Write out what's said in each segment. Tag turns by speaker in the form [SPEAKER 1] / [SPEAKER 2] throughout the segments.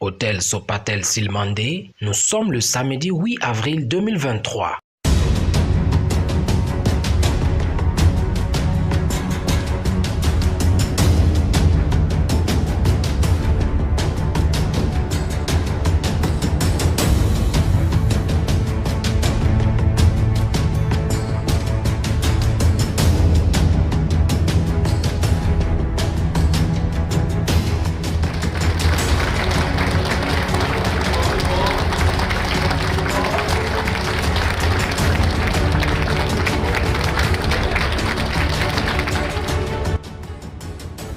[SPEAKER 1] Hôtel Sopatel Silmandé, nous sommes le samedi 8 avril 2023.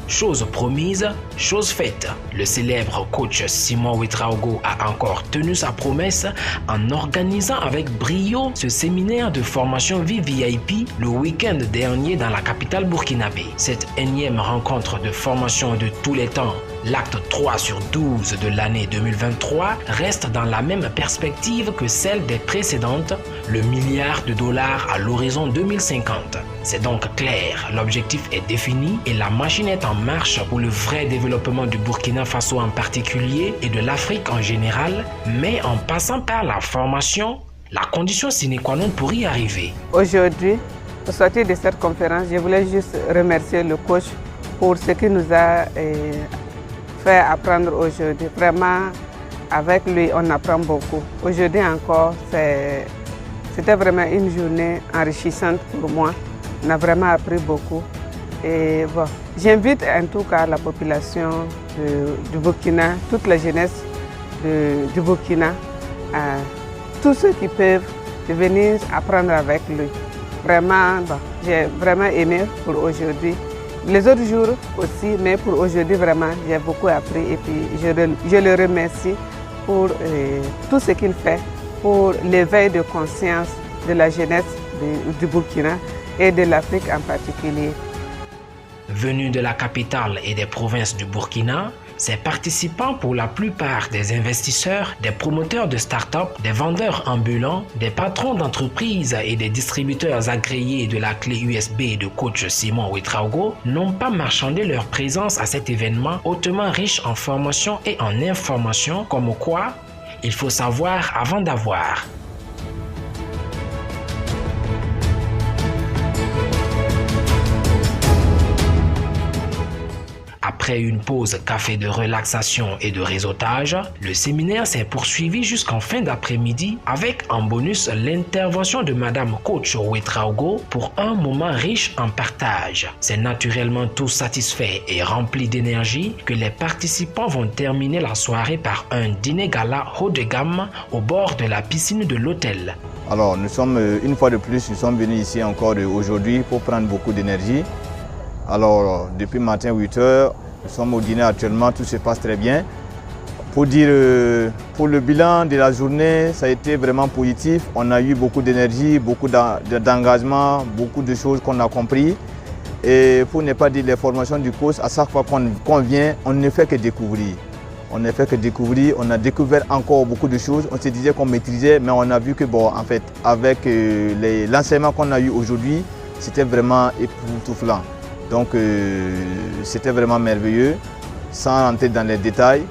[SPEAKER 1] Chose promise, chose faite. Le célèbre coach Simon Ouedraogo a encore tenu sa promesse en organisant avec brio ce séminaire de formation VVIP le week-end dernier dans la capitale burkinabé. Cette énième rencontre de formation de tous les temps, l'acte 3 sur 12 de l'année 2023, reste dans la même perspective que celle des précédentes, le milliard de dollars à l'horizon 2050. C'est donc clair, l'objectif est défini et la machine est en marche pour le vrai développement du Burkina Faso en particulier et de l'Afrique en général, mais en passant par la formation, la condition sine qua non pour y arriver.
[SPEAKER 2] Aujourd'hui, au sortir de cette conférence, je voulais juste remercier le coach pour ce qu'il nous a fait apprendre aujourd'hui. Vraiment, avec lui, on apprend beaucoup. Aujourd'hui encore, c'était vraiment une journée enrichissante pour moi. On a vraiment appris beaucoup. Et bon, j'invite en tout cas la population du Burkina, toute la jeunesse du Burkina, tous ceux qui peuvent de venir apprendre avec lui. Vraiment, bon, j'ai vraiment aimé pour aujourd'hui. Les autres jours aussi, mais pour aujourd'hui vraiment, j'ai beaucoup appris et puis je le remercie pour tout ce qu'il fait pour l'éveil de conscience de la jeunesse du Burkina et de l'Afrique en particulier.
[SPEAKER 1] Venus de la capitale et des provinces du Burkina, ces participants, pour la plupart des investisseurs, des promoteurs de start-up, des vendeurs ambulants, des patrons d'entreprises et des distributeurs agréés de la clé USB de coach Simon Ouedraogo, n'ont pas marchandé leur présence à cet événement hautement riche en formation et en information, comme quoi il faut savoir avant d'avoir. Après une pause café de relaxation et de réseautage, le séminaire s'est poursuivi jusqu'en fin d'après-midi avec en bonus l'intervention de Madame Coach Ouedraogo pour un moment riche en partage. C'est naturellement tous satisfaits et remplis d'énergie que les participants vont terminer la soirée par un dîner gala haut de gamme au bord de la piscine de l'hôtel.
[SPEAKER 3] Alors nous sommes une fois de plus, nous sommes venus ici encore aujourd'hui pour prendre beaucoup d'énergie. Alors depuis matin 8 h, nous sommes au dîner actuellement, tout se passe très bien. Pour dire, pour le bilan de la journée, ça a été vraiment positif. On a eu beaucoup d'énergie, beaucoup d'engagement, beaucoup de choses qu'on a compris. Et pour ne pas dire les formations du coach, à chaque fois qu'on vient, on ne fait que découvrir. On ne fait que découvrir, on a découvert encore beaucoup de choses. On se disait qu'on maîtrisait, mais on a vu que bon, en fait, avec l'enseignement qu'on a eu aujourd'hui, c'était vraiment époustouflant. Donc c'était vraiment merveilleux, sans rentrer dans les détails.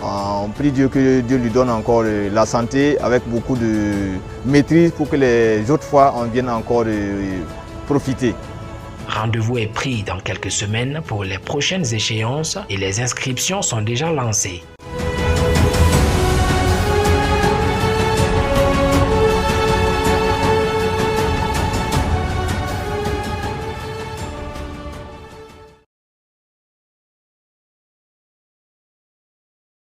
[SPEAKER 3] On prie Dieu que Dieu lui donne encore la santé avec beaucoup de maîtrise pour que les autres fois on vienne encore profiter.
[SPEAKER 1] Rendez-vous est pris dans quelques semaines pour les prochaines échéances et les inscriptions sont déjà lancées.